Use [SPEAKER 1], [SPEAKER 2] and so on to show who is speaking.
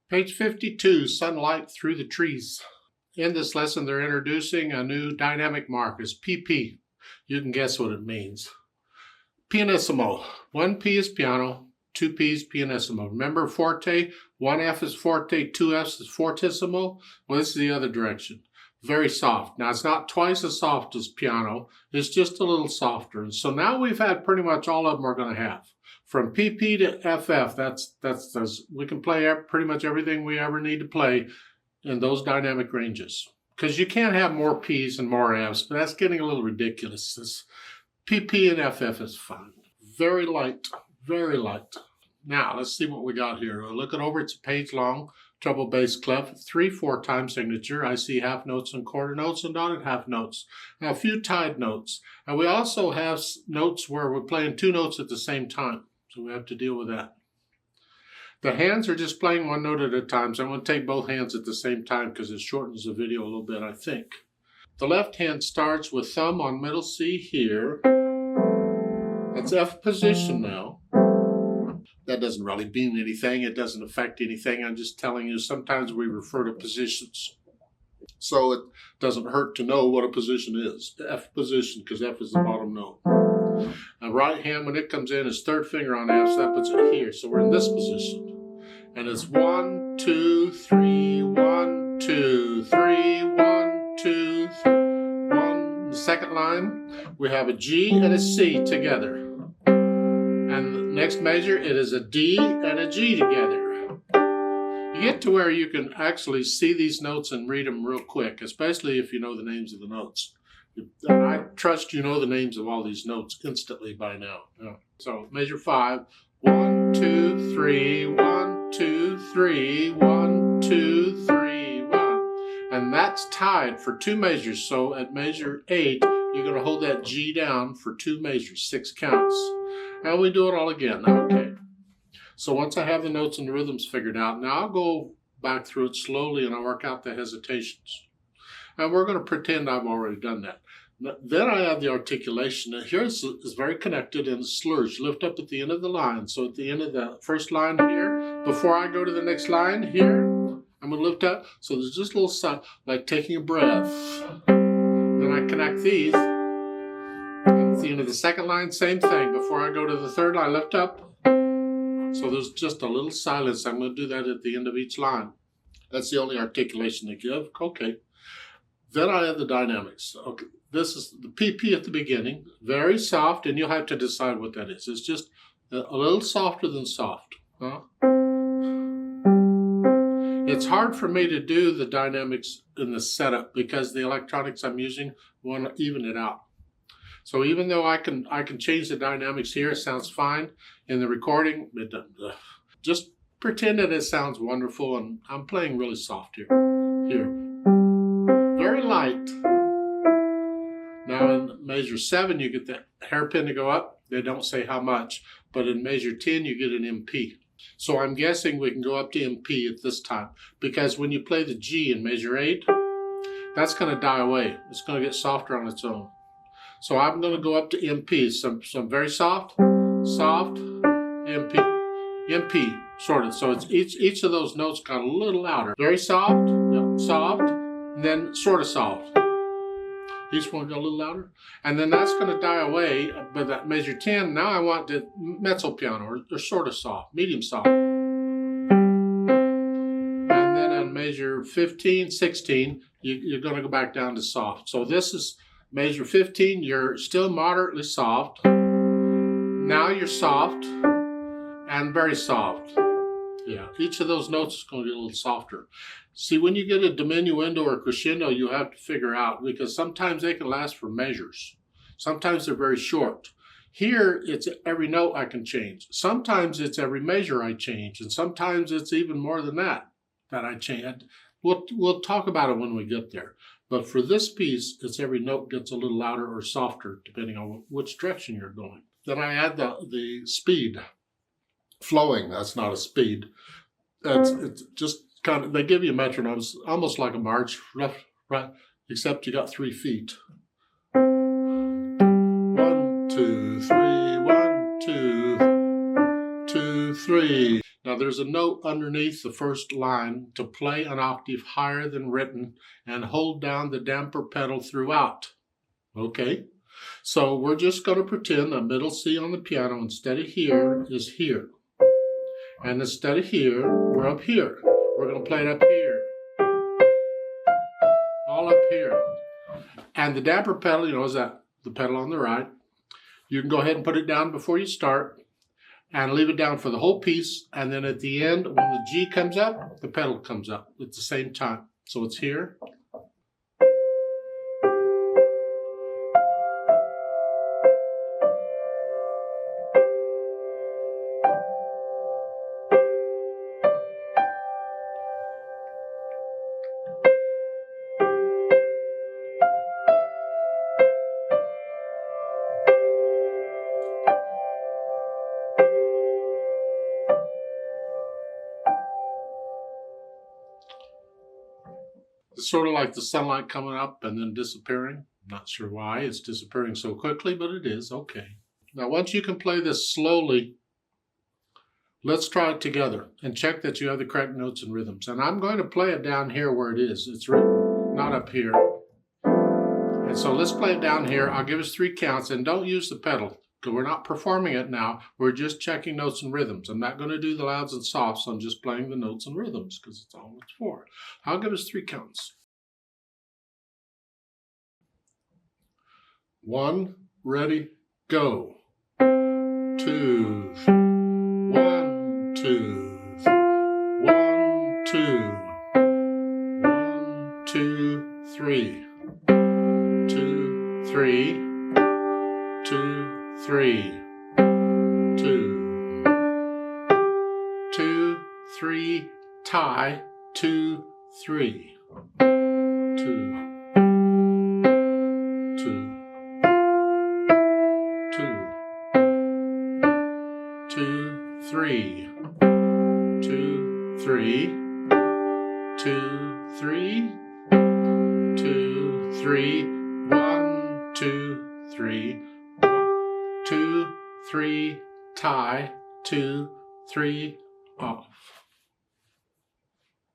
[SPEAKER 1] Page 52, Sunlight Through the Trees. In this lesson, they're introducing a new dynamic mark as PP. You can guess what it means. Pianissimo. 1 P is piano, 2 P is pianissimo. Remember forte? 1 F is forte, 2 Fs is fortissimo. Well, this is the other direction. Very soft. Now, it's not twice as soft as piano. It's just a little softer. And so now we've had pretty much all of them we're going to have. From PP to FF, that's we can play pretty much everything we ever need to play in those dynamic ranges. Because you can't have more Ps and more Fs, but that's getting a little ridiculous. This PP and FF is fine. Very light, very light. Now, let's see what we got here. Look it over, it's a page long. Treble bass clef, 3/4 time signature. I see half notes and quarter notes and dotted half notes. Now, a few tied notes. And we also have notes where we're playing 2 notes at the same time. So we have to deal with that. The hands are just playing 1 note at a time. So I'm going to take both hands at the same time because it shortens the video a little bit, I think. The left hand starts with thumb on middle C here. That's F position now. That doesn't really mean anything. It doesn't affect anything. I'm just telling you, sometimes we refer to positions. So it doesn't hurt to know what a position is. F position, because F is the bottom note. Now, right hand, when it comes in, is 3rd finger on F, so that puts it here. So we're in this position. And it's 1, 2, 3, 1, 2, 3, 1, 2, 3, 1. The second line, we have a G and a C together. And the next measure, it is a D and a G together. You get to where you can actually see these notes and read them real quick, especially if you know the names of the notes. And I trust you know the names of all these notes instantly by now. So measure 5. 1, 2, 3, 1, 2, 3, 1, 2, 3, 1. And that's tied for 2 measures. So at measure 8, you're going to hold that G down for 2 measures, 6 counts. And we do it all again. Okay. So once I have the notes and the rhythms figured out, now I'll go back through it slowly and I'll work out the hesitations. And we're going to pretend I've already done that. Then I have the articulation. Now here is very connected in the slurs. Lift up at the end of the line. So at the end of the first line here, before I go to the next line here, I'm going to lift up. So there's just a little sign, like taking a breath. Then I connect these. And at the end of the second line, same thing. Before I go to the third line, lift up. So there's just a little silence. I'm going to do that at the end of each line. That's the only articulation they give. Okay. Then I have the dynamics. Okay. This is the PP at the beginning. Very soft, and you'll have to decide what that is. It's just a little softer than soft. Huh? It's hard for me to do the dynamics in the setup because the electronics I'm using want to even it out. So even though I can change the dynamics here, it sounds fine. In the recording, it doesn't. Just pretend that it sounds wonderful, and I'm playing really soft here. Very light. Now in measure 7, you get the hairpin to go up. They don't say how much, but in measure 10, you get an MP. So I'm guessing we can go up to MP at this time, because when you play the G in measure 8, that's going to die away. It's going to get softer on its own. So I'm going to go up to MP. Some very soft, MP, MP, sort of. So it's each of those notes got a little louder. Very soft, soft, and then sort of soft. Each one got a little louder. And then that's going to die away. But at measure 10, now I want the mezzo piano, or sort of soft, medium soft. And then on measure 15, 16, you're going to go back down to soft. So this is measure 15, you're still moderately soft. Now you're soft and very soft. Yeah, each of those notes is going to get a little softer. See, when you get a diminuendo or crescendo, you have to figure out, because sometimes they can last for measures. Sometimes they're very short. Here, it's every note I can change. Sometimes it's every measure I change, and sometimes it's even more than that I change. We'll talk about it when we get there. But for this piece, it's every note gets a little louder or softer, depending on which direction you're going. Then I add the speed. Flowing, that's not a speed. It's just kind of, they give you metronomes, almost like a march, right? Except you got 3 feet. 1, 2, 3, 1, 2, 2, 3. Now there's a note underneath the first line to play an octave higher than written and hold down the damper pedal throughout. Okay, so we're just going to pretend the middle C on the piano instead of here is here. And instead of here, we're up here. We're going to play it up here. All up here. And the damper pedal, you know, is that the pedal on the right. You can go ahead and put it down before you start and leave it down for the whole piece. And then at the end, when the G comes up, the pedal comes up at the same time. So it's here. It's sort of like the sunlight coming up and then disappearing. Not sure why it's disappearing so quickly, but it is. Okay. Now, once you can play this slowly, let's try it together and check that you have the correct notes and rhythms. And I'm going to play it down here where it is. It's written, not up here. And so let's play it down here. I'll give us 3 counts, and don't use the pedal because we're not performing it now. We're just checking notes and rhythms. I'm not going to do the louds and softs. I'm just playing the notes and rhythms because it's all it's for. I'll give us 3 counts. 1, ready, go. 2, 1, 2, 1, 2, 1, 2, 3, 2, 3, 2, 3, 2, 2, 3, tie, 2, 3, 2, 2, 2, 3, 2, 3, 2, 3, 2, 3, 1, 2, 3, 1, 2, 3, tie, 2, 3, off.